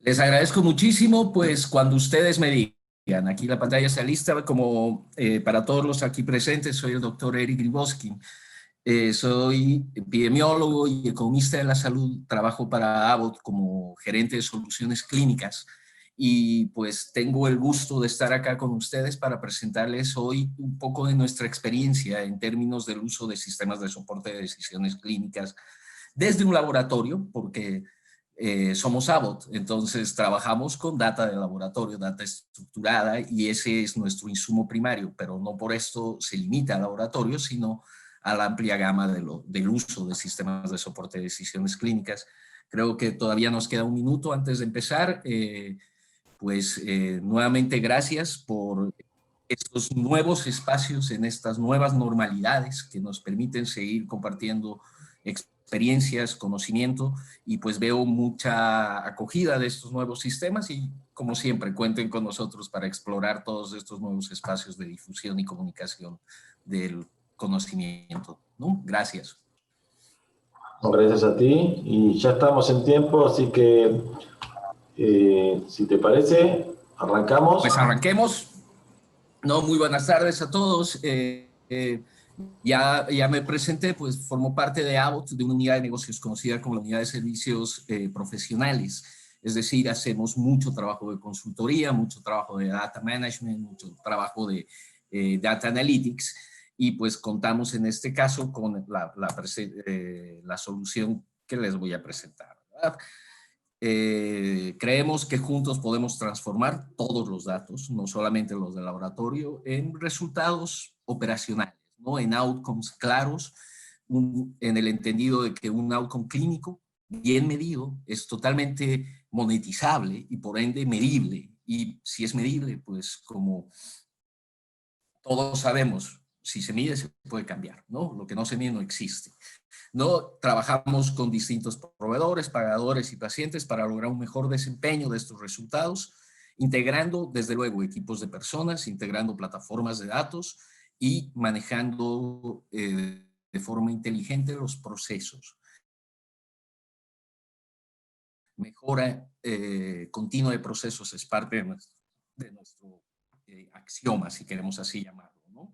Les agradezco muchísimo, pues cuando ustedes me digan, aquí la pantalla está lista, como para todos los aquí presentes, soy el doctor Eric Grybowski. Soy epidemiólogo y economista de la salud, trabajo para Abbott como gerente de soluciones clínicas y pues tengo el gusto de estar acá con ustedes para presentarles hoy un poco de nuestra experiencia en términos del uso de sistemas de soporte de decisiones clínicas desde un laboratorio, porque somos Abbott, entonces trabajamos con data de laboratorio, data estructurada, y ese es nuestro insumo primario, pero no por esto se limita al laboratorio, sino a la amplia gama del uso de sistemas de soporte de decisiones clínicas. Creo que todavía nos queda un minuto antes de empezar. Nuevamente gracias por estos nuevos espacios en estas nuevas normalidades que nos permiten seguir compartiendo experiencias, conocimiento, y pues veo mucha acogida de estos nuevos sistemas y como siempre cuenten con nosotros para explorar todos estos nuevos espacios de difusión y comunicación del conocimiento, ¿no? Gracias. No, gracias a ti y ya estamos en tiempo, así que si te parece, arrancamos. Pues arranquemos. No, muy buenas tardes a todos. Ya me presenté, pues formo parte de Abbott, de una unidad de negocios conocida como la unidad de servicios profesionales. Es decir, hacemos mucho trabajo de consultoría, mucho trabajo de data management, mucho trabajo de data analytics, y pues contamos en este caso con la solución que les voy a presentar, ¿verdad? Creemos que juntos podemos transformar todos los datos, no solamente los del laboratorio, en resultados operacionales, ¿no? En outcomes claros, en el entendido de que un outcome clínico bien medido es totalmente monetizable y por ende medible. Y si es medible, pues como todos sabemos, si se mide se puede cambiar, ¿no? Lo que no se mide no existe. ¿No? Trabajamos con distintos proveedores, pagadores y pacientes para lograr un mejor desempeño de estos resultados, integrando, desde luego, equipos de personas, integrando plataformas de datos y manejando de forma inteligente los procesos. Mejora continua de procesos es parte de nuestro axioma, si queremos así llamarlo, ¿no?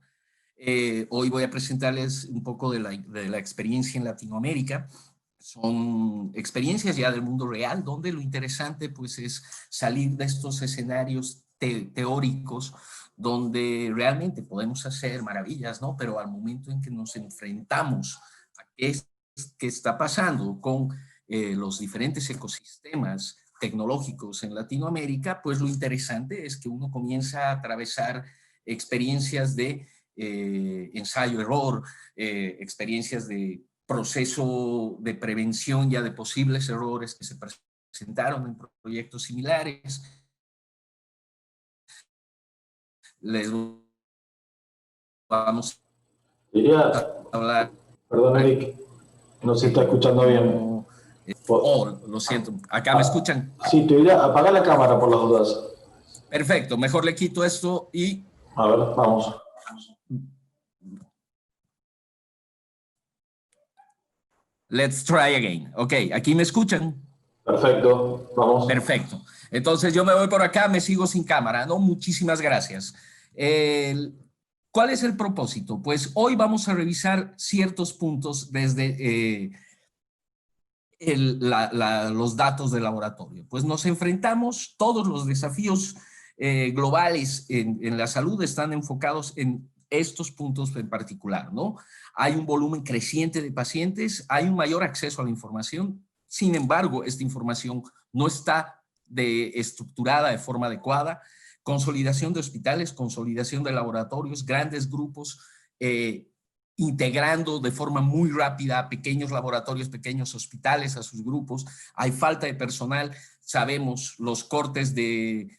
Hoy voy a presentarles un poco de la experiencia en Latinoamérica. Son experiencias ya del mundo real, donde lo interesante pues es salir de estos escenarios teóricos, donde realmente podemos hacer maravillas, ¿no? Pero al momento en que nos enfrentamos a qué está pasando con los diferentes ecosistemas tecnológicos en Latinoamérica, pues lo interesante es que uno comienza a atravesar experiencias de ensayo-error, experiencias de proceso de prevención ya de posibles errores que se presentaron en proyectos similares. Les vamos Diría, a hablar. perdón Eric, no se está escuchando bien. Oh, lo siento, ¿acá me escuchan? Sí, te diría, apagar la cámara por las dudas. Perfecto, mejor le quito esto y... A ver, vamos. Let's try again. Ok, ¿aquí me escuchan? Perfecto, vamos. Perfecto. Entonces yo me voy por acá, me sigo sin cámara, ¿no? Muchísimas gracias. ¿Cuál es el propósito? Pues hoy vamos a revisar ciertos puntos desde los datos del laboratorio. Pues nos enfrentamos, todos los desafíos globales en la salud están enfocados en estos puntos en particular, ¿no? Hay un volumen creciente de pacientes, hay un mayor acceso a la información, sin embargo, esta información no está estructurada de forma adecuada, consolidación de hospitales, consolidación de laboratorios, grandes grupos, integrando de forma muy rápida a pequeños laboratorios, pequeños hospitales, a sus grupos. Hay falta de personal, sabemos los cortes de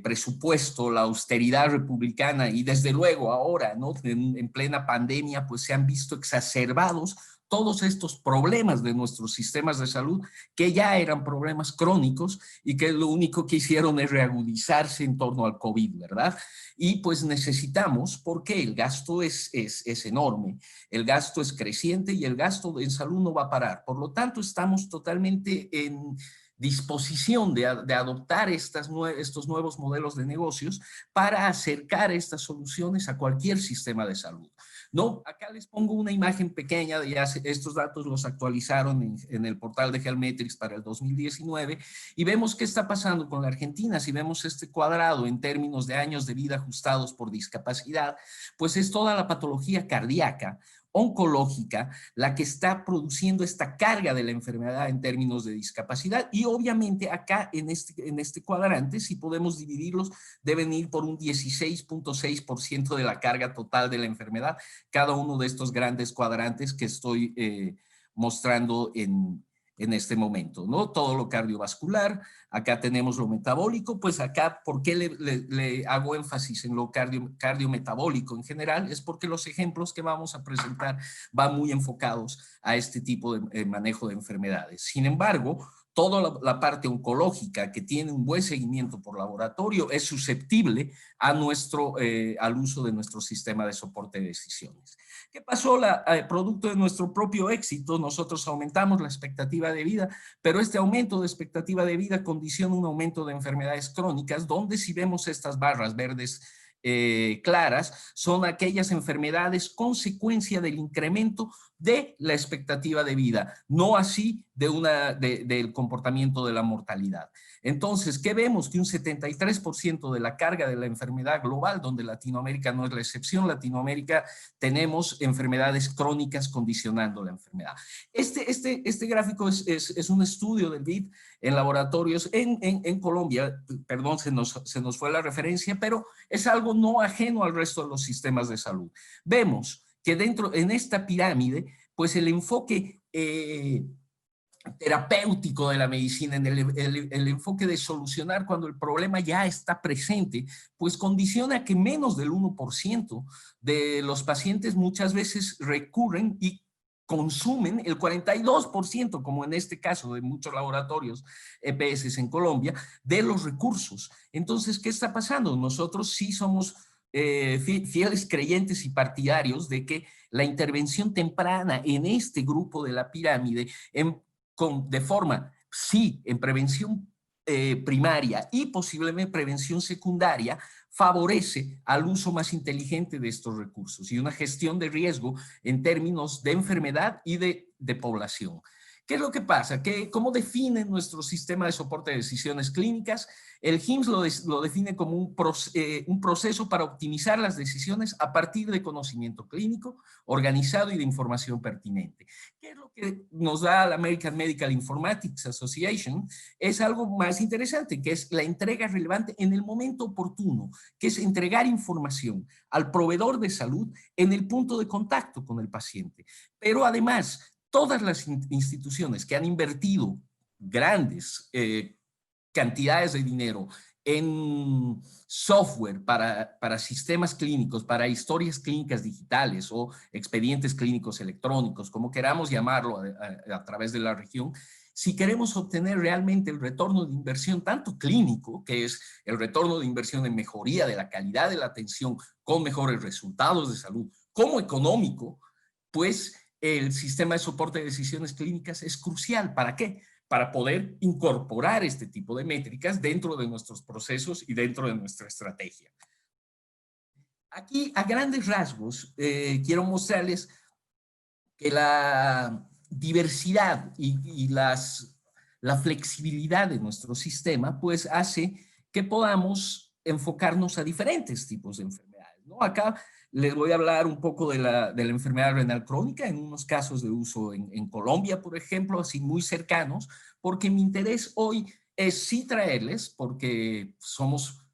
presupuesto, la austeridad republicana y desde luego ahora, ¿no? En plena pandemia, pues se han visto exacerbados todos estos problemas de nuestros sistemas de salud que ya eran problemas crónicos y que lo único que hicieron es reagudizarse en torno al COVID, ¿verdad? Y pues necesitamos, porque el gasto es enorme, el gasto es creciente y el gasto en salud no va a parar. Por lo tanto, estamos totalmente disposición de adoptar estos nuevos modelos de negocios para acercar estas soluciones a cualquier sistema de salud. No, acá les pongo una imagen pequeña, estos datos los actualizaron en el portal de Helmetrics para el 2019 y vemos qué está pasando con la Argentina. Si vemos este cuadrado en términos de años de vida ajustados por discapacidad, pues es toda la patología cardíaca, oncológica, la que está produciendo esta carga de la enfermedad en términos de discapacidad, y obviamente acá en este cuadrante, si podemos dividirlos, deben ir por un 16.6% de la carga total de la enfermedad, cada uno de estos grandes cuadrantes que estoy mostrando en este momento, ¿no? Todo lo cardiovascular, acá tenemos lo metabólico, pues acá, ¿por qué le hago énfasis en lo cardiometabólico en general? Es porque los ejemplos que vamos a presentar van muy enfocados a este tipo de manejo de enfermedades. Sin embargo, toda la parte oncológica que tiene un buen seguimiento por laboratorio es susceptible al uso de nuestro sistema de soporte de decisiones. ¿Qué pasó? Producto de nuestro propio éxito, nosotros aumentamos la expectativa de vida, pero este aumento de expectativa de vida condiciona un aumento de enfermedades crónicas, donde si vemos estas barras verdes claras, son aquellas enfermedades consecuencia del incremento de la expectativa de vida, no así del comportamiento de la mortalidad. Entonces, ¿qué vemos? Que un 73% de la carga de la enfermedad global, donde Latinoamérica no es la excepción, Latinoamérica tenemos enfermedades crónicas condicionando la enfermedad. Este gráfico es un estudio del BID en laboratorios en Colombia, perdón, se nos fue la referencia, pero es algo no ajeno al resto de los sistemas de salud. Vemos que en esta pirámide, pues el enfoque terapéutico de la medicina, en el enfoque de solucionar cuando el problema ya está presente, pues condiciona que menos del 1% de los pacientes muchas veces recurren y consumen el 42%, como en este caso de muchos laboratorios EPS en Colombia, de los recursos. Entonces, ¿qué está pasando? Nosotros sí somos fieles creyentes y partidarios de que la intervención temprana en este grupo de la pirámide, de forma, sí, en prevención primaria y posiblemente prevención secundaria, favorece al uso más inteligente de estos recursos y una gestión de riesgo en términos de enfermedad y de población. ¿Qué es lo que pasa? ¿Cómo define nuestro sistema de soporte de decisiones clínicas? El HIMSS lo define como un proceso para optimizar las decisiones a partir de conocimiento clínico, organizado y de información pertinente. ¿Qué es lo que nos da la American Medical Informatics Association? Es algo más interesante, que es la entrega relevante en el momento oportuno, que es entregar información al proveedor de salud en el punto de contacto con el paciente. Pero además, todas las instituciones que han invertido grandes cantidades de dinero en software para sistemas clínicos, para historias clínicas digitales o expedientes clínicos electrónicos, como queramos llamarlo a través de la región, si queremos obtener realmente el retorno de inversión, tanto clínico, que es el retorno de inversión en mejoría de la calidad de la atención con mejores resultados de salud, como económico, pues el sistema de soporte de decisiones clínicas es crucial. ¿Para qué? Para poder incorporar este tipo de métricas dentro de nuestros procesos y dentro de nuestra estrategia. Aquí, a grandes rasgos, quiero mostrarles que la diversidad y la flexibilidad de nuestro sistema, pues hace que podamos enfocarnos a diferentes tipos de enfermedades, ¿no? Acá les voy a hablar un poco de la enfermedad renal crónica, en unos casos de uso en Colombia, por ejemplo, así muy cercanos, porque mi interés hoy es sí traerles, porque somos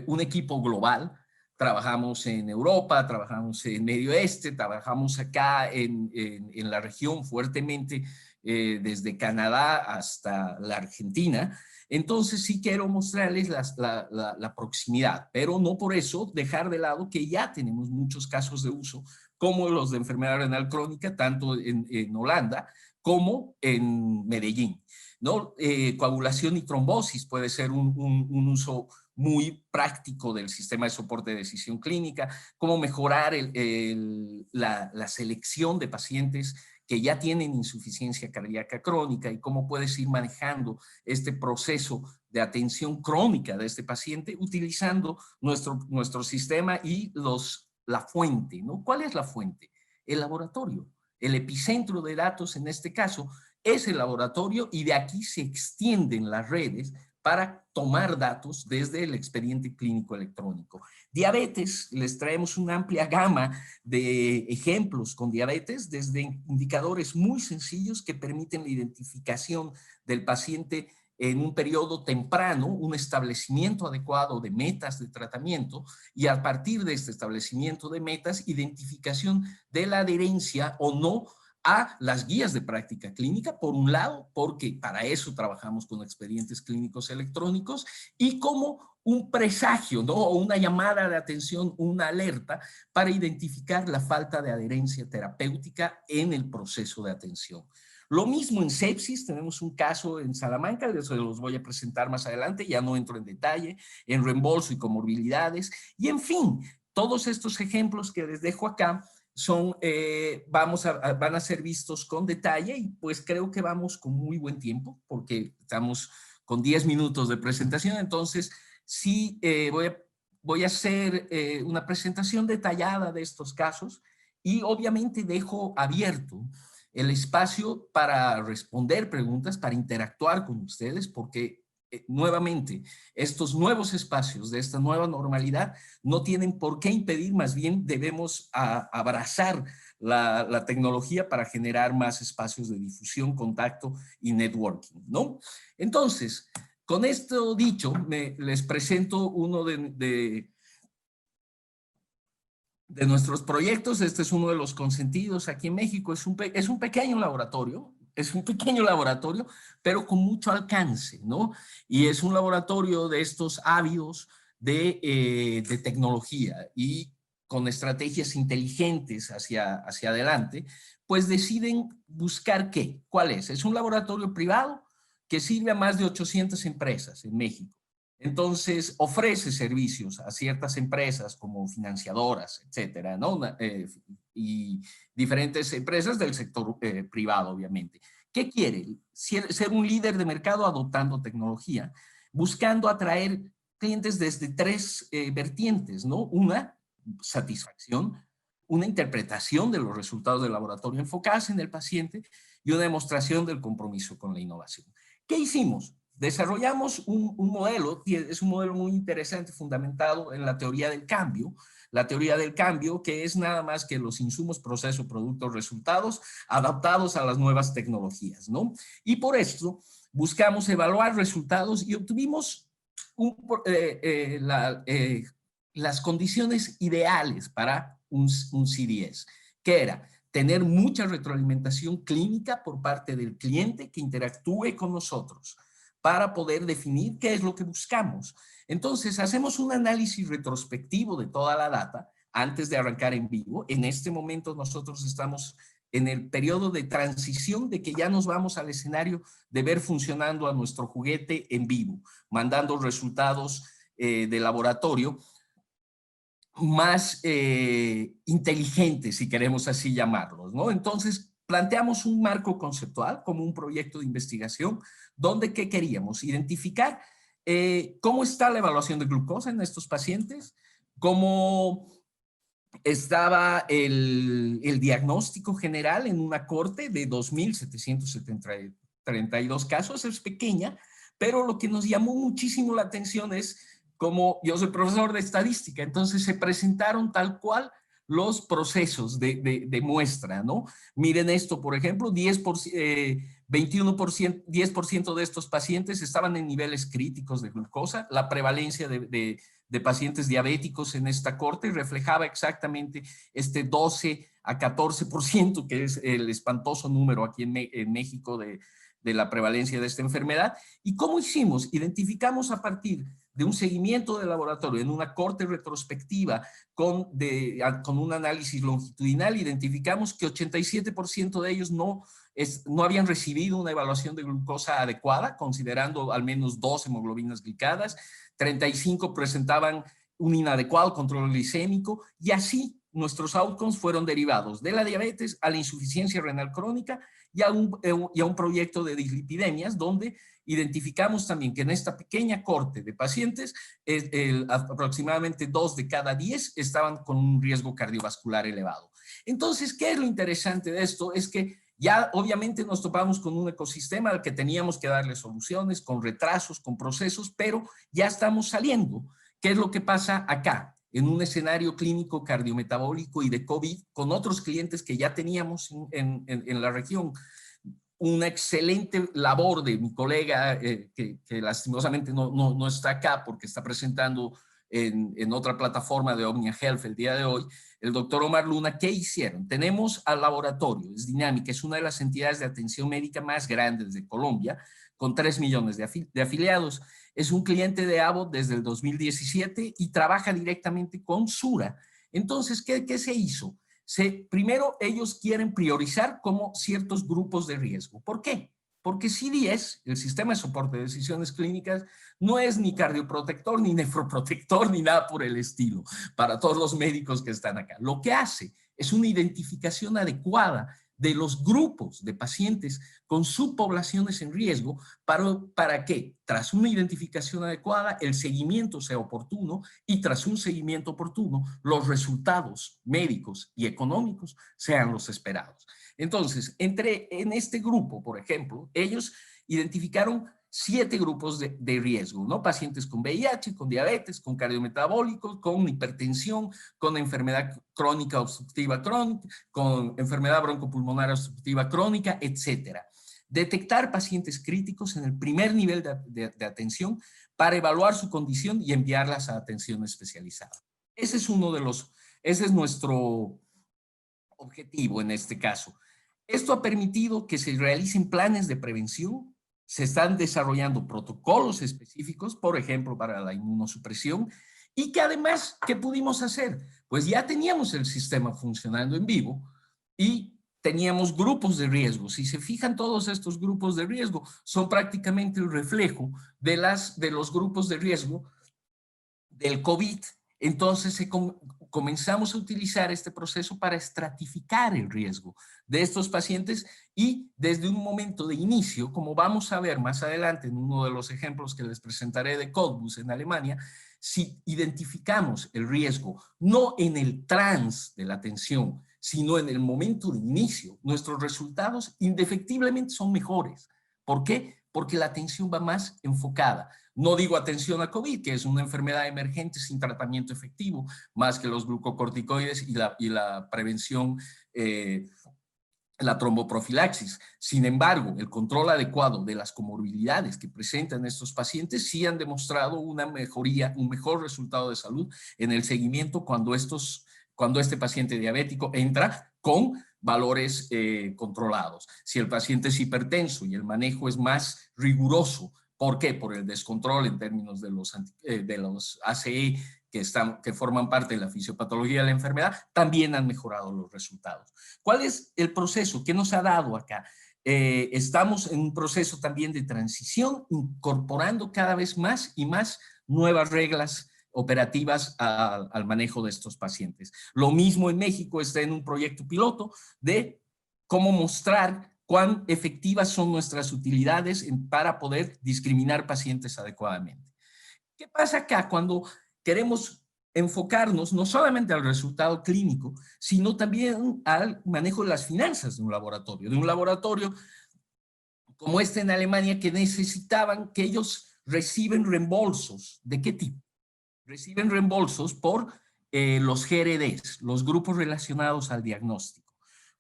un equipo global, trabajamos en Europa, trabajamos en Medio Oeste, trabajamos acá en la región fuertemente, desde Canadá hasta la Argentina. Entonces sí quiero mostrarles la proximidad, pero no por eso dejar de lado que ya tenemos muchos casos de uso, como los de enfermedad renal crónica, tanto en Holanda como en Medellín, ¿no? Coagulación y trombosis puede ser un uso muy práctico del sistema de soporte de decisión clínica, cómo mejorar la selección de pacientes que ya tienen insuficiencia cardíaca crónica y cómo puedes ir manejando este proceso de atención crónica de este paciente utilizando nuestro sistema y la fuente, ¿no? ¿Cuál es la fuente? El laboratorio. El epicentro de datos en este caso es el laboratorio y de aquí se extienden las redes para tomar datos desde el expediente clínico electrónico. Diabetes, les traemos una amplia gama de ejemplos con diabetes, desde indicadores muy sencillos que permiten la identificación del paciente en un periodo temprano, un establecimiento adecuado de metas de tratamiento y a partir de este establecimiento de metas, identificación de la adherencia o no a las guías de práctica clínica, por un lado, porque para eso trabajamos con expedientes clínicos electrónicos, y como un presagio, ¿no? O una llamada de atención, una alerta para identificar la falta de adherencia terapéutica en el proceso de atención. Lo mismo en sepsis, tenemos un caso en Salamanca, de eso los voy a presentar más adelante, ya no entro en detalle, en reembolso y comorbilidades, y en fin, todos estos ejemplos que les dejo acá son, van a ser vistos con detalle y pues creo que vamos con muy buen tiempo porque estamos con 10 minutos de presentación, entonces sí voy a hacer una presentación detallada de estos casos y obviamente dejo abierto el espacio para responder preguntas, para interactuar con ustedes, porque nuevamente, estos nuevos espacios de esta nueva normalidad no tienen por qué impedir, más bien debemos abrazar la tecnología para generar más espacios de difusión, contacto y networking, ¿no? Entonces, con esto dicho, les presento uno de nuestros proyectos. Este es uno de los consentidos aquí en México. Es un pequeño laboratorio. Es un pequeño laboratorio, pero con mucho alcance, ¿no? Y es un laboratorio de estos ávidos de tecnología y con estrategias inteligentes hacia adelante, pues deciden buscar ¿qué? ¿Cuál es? Es un laboratorio privado que sirve a más de 800 empresas en México. Entonces, ofrece servicios a ciertas empresas como financiadoras, etcétera, ¿no? Y diferentes empresas del sector privado, obviamente. ¿Qué quiere? Ser un líder de mercado adoptando tecnología, buscando atraer clientes desde tres vertientes, ¿no? Una, satisfacción, una interpretación de los resultados del laboratorio enfocados en el paciente y una demostración del compromiso con la innovación. ¿Qué hicimos? Desarrollamos un modelo, es un modelo muy interesante, fundamentado en la teoría del cambio. La teoría del cambio, que es nada más que los insumos, procesos, productos, resultados, adaptados a las nuevas tecnologías, ¿no? Y por esto buscamos evaluar resultados y obtuvimos las condiciones ideales para un CDS, que era tener mucha retroalimentación clínica por parte del cliente que interactúe con nosotros, para poder definir qué es lo que buscamos. Entonces, hacemos un análisis retrospectivo de toda la data antes de arrancar en vivo. En este momento nosotros estamos en el periodo de transición de que ya nos vamos al escenario de ver funcionando a nuestro juguete en vivo, mandando resultados de laboratorio más inteligentes, si queremos así llamarlos, ¿no? Entonces, planteamos un marco conceptual como un proyecto de investigación donde, ¿qué queríamos? Identificar cómo está la evaluación de glucosa en estos pacientes, cómo estaba el diagnóstico general en una corte de 2.732 casos. Es pequeña, pero lo que nos llamó muchísimo la atención es, como yo soy profesor de estadística, entonces se presentaron tal cual los procesos de muestra, ¿no? Miren esto, por ejemplo, 10% de estos pacientes estaban en niveles críticos de glucosa. La prevalencia de pacientes diabéticos en esta corte reflejaba exactamente este 12 a 14%, que es el espantoso número aquí en México de la prevalencia de esta enfermedad. ¿Y cómo hicimos? Identificamos a partir de un seguimiento de laboratorio en una corte retrospectiva con un análisis longitudinal, identificamos que 87% de ellos no habían recibido una evaluación de glucosa adecuada, considerando al menos 2 hemoglobinas glicadas, 35 presentaban un inadecuado control glicémico y así nuestros outcomes fueron derivados de la diabetes a la insuficiencia renal crónica y a un proyecto de dislipidemias donde identificamos también que en esta pequeña corte de pacientes, aproximadamente 2 de cada 10 estaban con un riesgo cardiovascular elevado. Entonces, ¿qué es lo interesante de esto? Es que ya obviamente nos topamos con un ecosistema al que teníamos que darle soluciones, con retrasos, con procesos, pero ya estamos saliendo. ¿Qué es lo que pasa acá? En un escenario clínico cardiometabólico y de COVID, con otros clientes que ya teníamos en la región. Una excelente labor de mi colega, que lastimosamente no está acá porque está presentando en otra plataforma de Omnia Health el día de hoy, el doctor Omar Luna. ¿Qué hicieron? Tenemos al laboratorio, es Dinámica, es una de las entidades de atención médica más grandes de Colombia, con 3 millones de afiliados. Es un cliente de Abbott desde el 2017 y trabaja directamente con Sura. Entonces, ¿qué se hizo? Primero, ellos quieren priorizar como ciertos grupos de riesgo. ¿Por qué? Porque CDS, el Sistema de Soporte de Decisiones Clínicas, no es ni cardioprotector, ni nefroprotector, ni nada por el estilo, para todos los médicos que están acá. Lo que hace es una identificación adecuada de los grupos de pacientes con subpoblaciones en riesgo para que, tras una identificación adecuada, el seguimiento sea oportuno y tras un seguimiento oportuno, los resultados médicos y económicos sean los esperados. Entonces, en este grupo, por ejemplo, ellos identificaron 7 grupos de riesgo, ¿no? Pacientes con VIH, con diabetes, con cardiometabólicos, con hipertensión, con enfermedad crónica obstructiva crónica, con enfermedad broncopulmonar obstructiva crónica, etcétera. Detectar pacientes críticos en el primer nivel de atención para evaluar su condición y enviarlas a atención especializada. Ese es nuestro objetivo en este caso. Esto ha permitido que se realicen planes de prevención. Se están desarrollando protocolos específicos, por ejemplo, para la inmunosupresión, y que además, ¿qué pudimos hacer? Pues ya teníamos el sistema funcionando en vivo y teníamos grupos de riesgo. Si se fijan, todos estos grupos de riesgo son prácticamente el reflejo de los grupos de riesgo del COVID. Entonces comenzamos a utilizar este proceso para estratificar el riesgo de estos pacientes y desde un momento de inicio, como vamos a ver más adelante en uno de los ejemplos que les presentaré de Cottbus en Alemania, si identificamos el riesgo no en el trans de la atención, sino en el momento de inicio, nuestros resultados indefectiblemente son mejores. ¿Por qué? Porque la atención va más enfocada. No digo atención a COVID, que es una enfermedad emergente sin tratamiento efectivo, más que los glucocorticoides y la prevención, la tromboprofilaxis. Sin embargo, el control adecuado de las comorbilidades que presentan estos pacientes sí han demostrado una mejoría, un mejor resultado de salud en el seguimiento cuando este paciente diabético entra con valores controlados. Si el paciente es hipertenso y el manejo es más riguroso, ¿por qué? Por el descontrol en términos de los ACE que forman parte de la fisiopatología de la enfermedad, también han mejorado los resultados. ¿Cuál es el proceso? ¿Qué nos ha dado acá? Estamos en un proceso también de transición, incorporando cada vez más y más nuevas reglas operativas al manejo de estos pacientes. Lo mismo en México, está en un proyecto piloto de cómo mostrar cuán efectivas son nuestras utilidades para poder discriminar pacientes adecuadamente. ¿Qué pasa acá cuando queremos enfocarnos no solamente al resultado clínico, sino también al manejo de las finanzas de un laboratorio como este en Alemania, que necesitaban que ellos reciben reembolsos? ¿De qué tipo? Reciben reembolsos por los GRDs, los grupos relacionados al diagnóstico.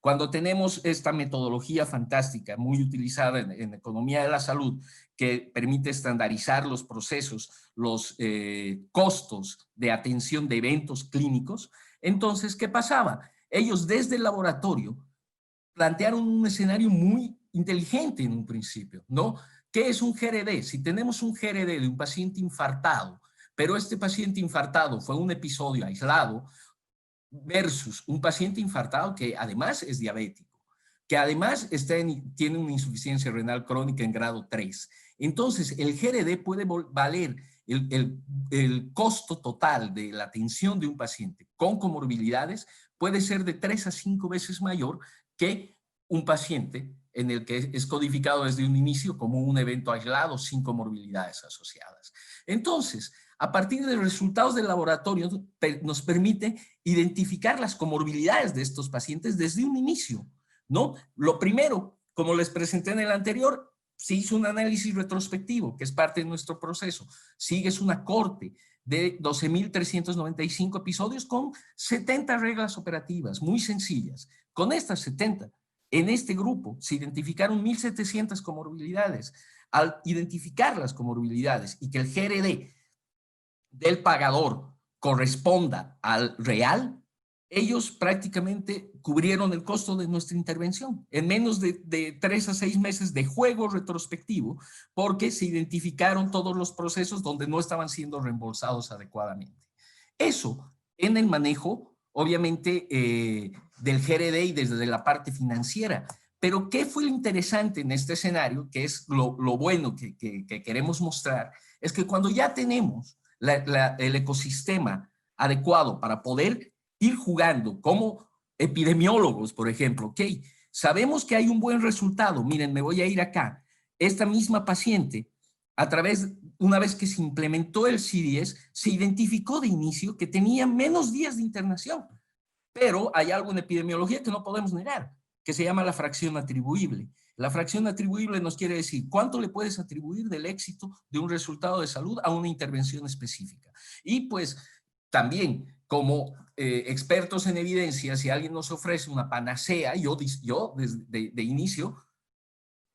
Cuando tenemos esta metodología fantástica, muy utilizada en economía de la salud, que permite estandarizar los procesos, los costos de atención de eventos clínicos, entonces, ¿qué pasaba? Ellos desde el laboratorio plantearon un escenario muy inteligente en un principio, ¿no? ¿Qué es un GRD? Si tenemos un GRD de un paciente infartado, pero este paciente infartado fue un episodio aislado, versus un paciente infartado que además es diabético, que además tiene una insuficiencia renal crónica en grado 3. Entonces, el GRD puede valer el costo total de la atención de un paciente con comorbilidades puede ser de 3 a 5 veces mayor que un paciente en el que es codificado desde un inicio como un evento aislado sin comorbilidades asociadas. Entonces, a partir de los resultados del laboratorio, nos permite identificar las comorbilidades de estos pacientes desde un inicio, ¿no? Lo primero, como les presenté en el anterior, se hizo un análisis retrospectivo, que es parte de nuestro proceso. Sigues una corte de 12.395 episodios con 70 reglas operativas, muy sencillas. Con estas 70, en este grupo se identificaron 1.700 comorbilidades. Al identificar las comorbilidades y que el GRD del pagador corresponda al real, ellos prácticamente cubrieron el costo de nuestra intervención en menos de 3 a 6 meses de juego retrospectivo, porque se identificaron todos los procesos donde no estaban siendo reembolsados adecuadamente. Eso en el manejo, obviamente, del GRD y desde la parte financiera. Pero ¿qué fue lo interesante en este escenario? Que es lo bueno que queremos mostrar, es que cuando ya tenemos el ecosistema adecuado para poder ir jugando como epidemiólogos, por ejemplo, ok, sabemos que hay un buen resultado, miren, me voy a ir acá, esta misma paciente, una vez que se implementó el CDS, se identificó de inicio que tenía menos días de internación, pero hay algo en epidemiología que no podemos negar, que se llama la fracción atribuible. La fracción atribuible nos quiere decir cuánto le puedes atribuir del éxito de un resultado de salud a una intervención específica. Y pues también como expertos en evidencia, si alguien nos ofrece una panacea, yo desde de inicio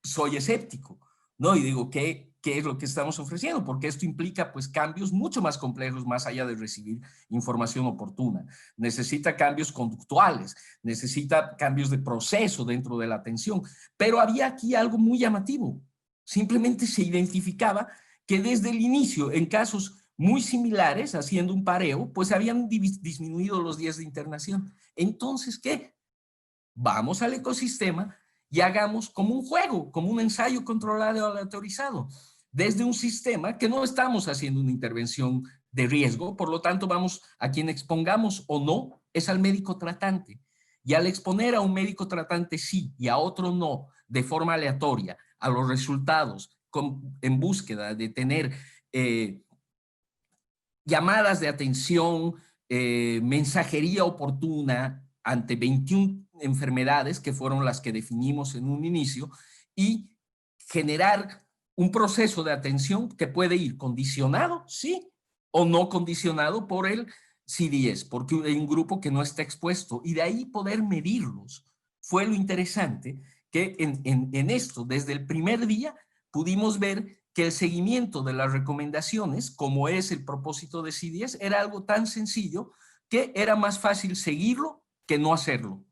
soy escéptico, ¿no? Y digo, ¿qué es lo que estamos ofreciendo? Porque esto implica pues cambios mucho más complejos más allá de recibir información oportuna. Necesita cambios conductuales, necesita cambios de proceso dentro de la atención, pero había aquí algo muy llamativo. Simplemente se identificaba que desde el inicio, en casos muy similares, haciendo un pareo, pues habían disminuido los días de internación. Entonces, ¿qué? Vamos al ecosistema y hagamos como un juego, como un ensayo controlado aleatorizado, desde un sistema que no estamos haciendo una intervención de riesgo, por lo tanto vamos a quien expongamos o no, es al médico tratante. Y al exponer a un médico tratante sí y a otro no, de forma aleatoria, a los resultados en búsqueda de tener llamadas de atención, mensajería oportuna ante 21 enfermedades que fueron las que definimos en un inicio y generar un proceso de atención que puede ir condicionado, sí, o no condicionado por el CDS, porque hay un grupo que no está expuesto y de ahí poder medirlos. Fue lo interesante que en esto, desde el primer día, pudimos ver que el seguimiento de las recomendaciones, como es el propósito de CDS, era algo tan sencillo que era más fácil seguirlo que no hacerlo.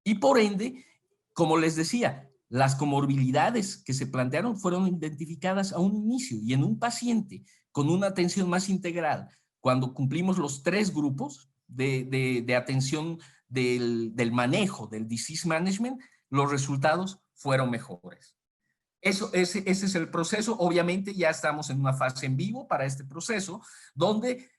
Y por ende, como les decía, las comorbilidades que se plantearon fueron identificadas a un inicio y en un paciente con una atención más integral, cuando cumplimos los 3 grupos de atención del manejo, del disease management, los resultados fueron mejores. Ese es el proceso. Obviamente ya estamos en una fase en vivo para este proceso, donde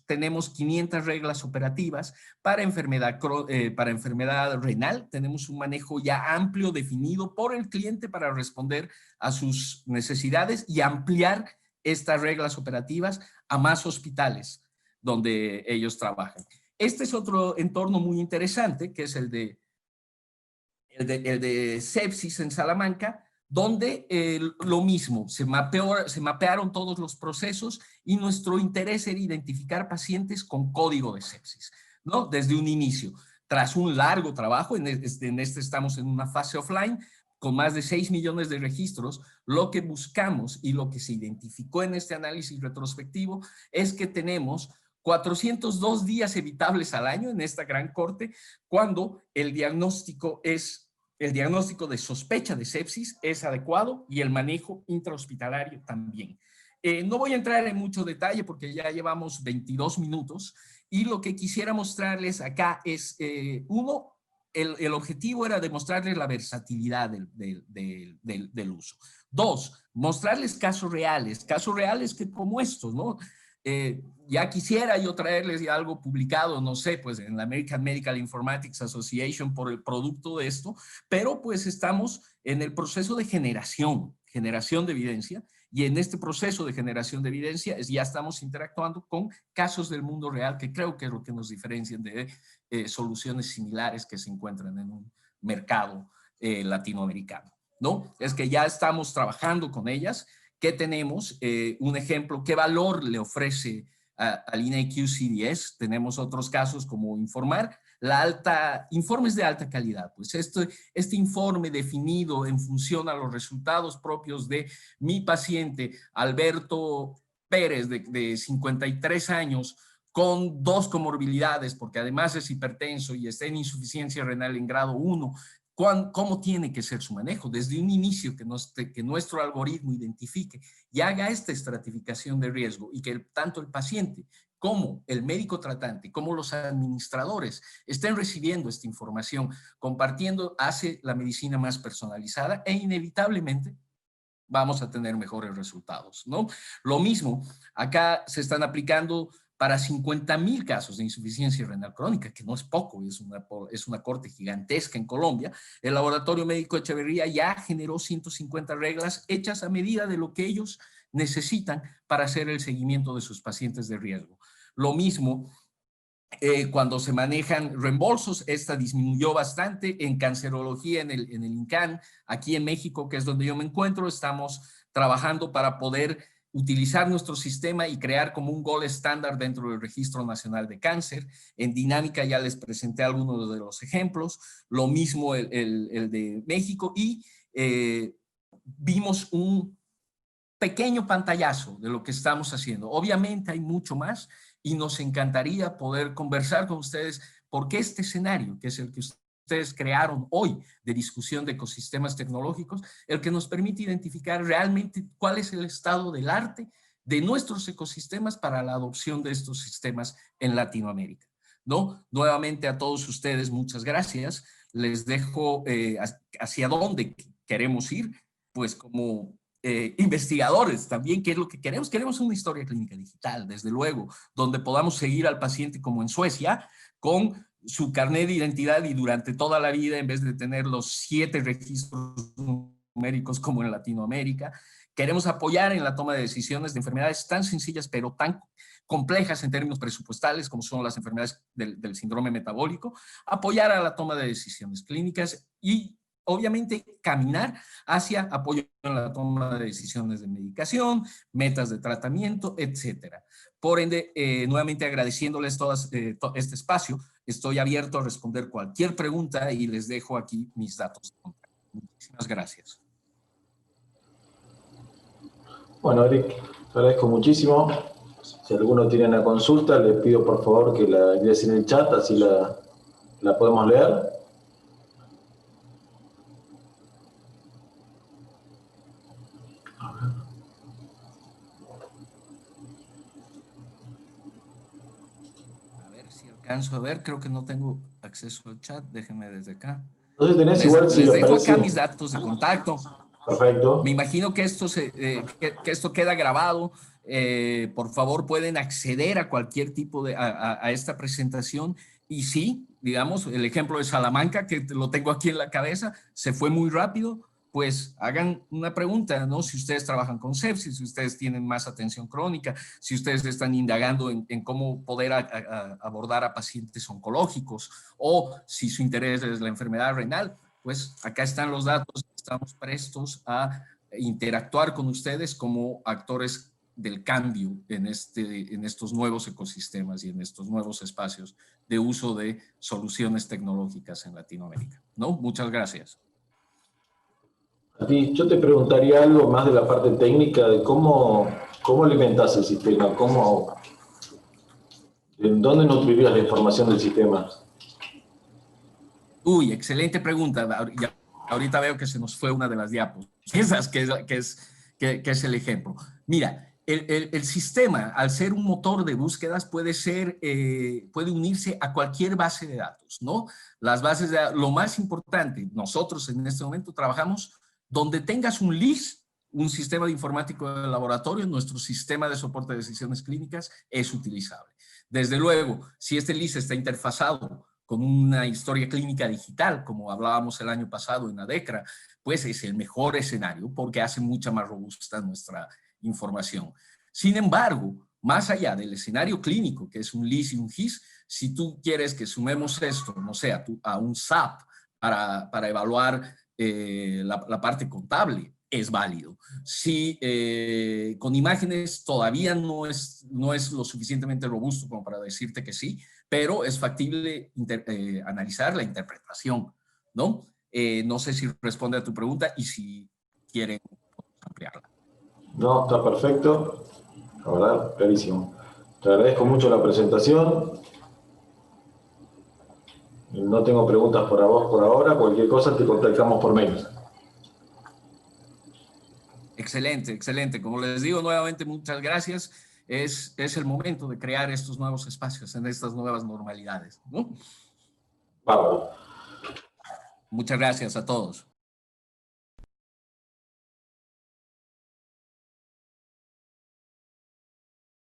tenemos 500 reglas operativas para enfermedad renal. Tenemos un manejo ya amplio, definido por el cliente para responder a sus necesidades y ampliar estas reglas operativas a más hospitales donde ellos trabajan. Este es otro entorno muy interesante, que es el de sepsis en Salamanca, donde lo mismo, se mapearon todos los procesos y nuestro interés era identificar pacientes con código de sepsis, ¿no? Desde un inicio. Tras un largo trabajo, en este estamos en una fase offline, con más de 6 millones de registros, lo que buscamos y lo que se identificó en este análisis retrospectivo es que tenemos 402 días evitables al año en esta gran corte, cuando el diagnóstico de sospecha de sepsis es adecuado y el manejo intrahospitalario también. No voy a entrar en mucho detalle porque ya llevamos 22 minutos y lo que quisiera mostrarles acá es, uno, el objetivo era demostrarles la versatilidad del uso. 2, mostrarles casos reales que como estos, ¿no? ya quisiera yo traerles ya algo publicado, no sé, pues en la American Medical Informatics Association por el producto de esto, pero pues estamos en el proceso de generación de evidencia, y en este proceso de generación de evidencia ya estamos interactuando con casos del mundo real, que creo que es lo que nos diferencian de soluciones similares que se encuentran en un mercado latinoamericano, ¿no? Es que ya estamos trabajando con ellas. ¿Qué tenemos? Un ejemplo, ¿qué valor le ofrece al INEQ CDS? Tenemos otros casos como informar informes de alta calidad. Pues este informe definido en función a los resultados propios de mi paciente Alberto Pérez, de 53 años, con 2 comorbilidades, porque además es hipertenso y está en insuficiencia renal en grado 1, ¿cómo tiene que ser su manejo? Desde un inicio que nuestro algoritmo identifique y haga esta estratificación de riesgo, y que tanto el paciente como el médico tratante, como los administradores estén recibiendo esta información, compartiendo, hace la medicina más personalizada, e inevitablemente vamos a tener mejores resultados, ¿no? Lo mismo, acá se están aplicando para 50,000 casos de insuficiencia renal crónica, que no es poco, es una corte gigantesca en Colombia. El Laboratorio Médico Echeverría ya generó 150 reglas hechas a medida de lo que ellos necesitan para hacer el seguimiento de sus pacientes de riesgo. Lo mismo, cuando se manejan reembolsos, esta disminuyó bastante. En cancerología, en el INCAN, aquí en México, que es donde yo me encuentro, estamos trabajando para poder utilizar nuestro sistema y crear como un gold estándar dentro del Registro Nacional de Cáncer. En dinámica ya les presenté algunos de los ejemplos, lo mismo el de México, y vimos un pequeño pantallazo de lo que estamos haciendo. Obviamente hay mucho más, y nos encantaría poder conversar con ustedes, porque este escenario, que es el que ustedes crearon hoy de discusión de ecosistemas tecnológicos, el que nos permite identificar realmente cuál es el estado del arte de nuestros ecosistemas para la adopción de estos sistemas en Latinoamérica, ¿no? Nuevamente a todos ustedes, muchas gracias. Les dejo hacia dónde queremos ir, pues como investigadores también. ¿Qué es lo que queremos? Queremos una historia clínica digital, desde luego, donde podamos seguir al paciente como en Suecia, con su carnet de identidad, y durante toda la vida, en vez de tener los 7 registros numéricos como en Latinoamérica. Queremos apoyar en la toma de decisiones de enfermedades tan sencillas pero tan complejas en términos presupuestales como son las enfermedades del síndrome metabólico, apoyar a la toma de decisiones clínicas y obviamente caminar hacia apoyo en la toma de decisiones de medicación, metas de tratamiento, etcétera. Por ende, nuevamente agradeciéndoles este espacio, estoy abierto a responder cualquier pregunta y les dejo aquí mis datos de contacto. Muchísimas gracias. Bueno, Eric, te agradezco muchísimo. Si alguno tiene una consulta, les pido por favor que la ingresen en el chat, así la podemos leer. A ver si alcanzo a ver, creo que no tengo acceso al chat, déjenme desde acá. Entonces tenés igual, si les dejo parece acá mis datos de contacto. Perfecto. Me imagino que esto, que esto queda grabado. Por favor, pueden acceder a cualquier tipo a esta presentación. Y sí, digamos, el ejemplo de Salamanca, que lo tengo aquí en la cabeza, se fue muy rápido. Pues hagan una pregunta, ¿no? Si ustedes trabajan con sepsis, si ustedes tienen más atención crónica, si ustedes están indagando en cómo poder abordar a pacientes oncológicos, o si su interés es la enfermedad renal, pues acá están los datos. Estamos prestos a interactuar con ustedes como actores del cambio en estos nuevos ecosistemas y en estos nuevos espacios de uso de soluciones tecnológicas en Latinoamérica, ¿no? Muchas gracias. A ti, yo te preguntaría algo más de la parte técnica, de cómo alimentas el sistema, ¿en dónde nutrirías la información del sistema? Uy, excelente pregunta. Ahorita veo que se nos fue una de las diapos. Esas que es el ejemplo. Mira, el sistema, al ser un motor de búsquedas, puede unirse a cualquier base de datos, ¿no? Las bases de datos, lo más importante, nosotros en este momento trabajamos donde tengas un list un sistema de informático de laboratorio, nuestro sistema de soporte de decisiones clínicas es utilizable. Desde luego, si este LIS está interfazado con una historia clínica digital, como hablábamos el año pasado en ADECRA, pues es el mejor escenario porque hace mucha más robusta nuestra información. Sin embargo, más allá del escenario clínico, que es un LIS y un GIS, si tú quieres que sumemos esto, no sé, a un SAP para evaluar la parte contable, es válido. Si con imágenes todavía no es lo suficientemente robusto como para decirte que sí, pero es factible analizar la interpretación, ¿no? No sé si responde a tu pregunta y si quieren ampliarla. No, está perfecto. La verdad, clarísimo. Te agradezco mucho la presentación. No tengo preguntas para vos por ahora. Cualquier cosa te contactamos por mail. Excelente, excelente. Como les digo nuevamente, muchas gracias. Es el momento de crear estos nuevos espacios en estas nuevas normalidades, ¿no? Bárbaro. Muchas gracias a todos.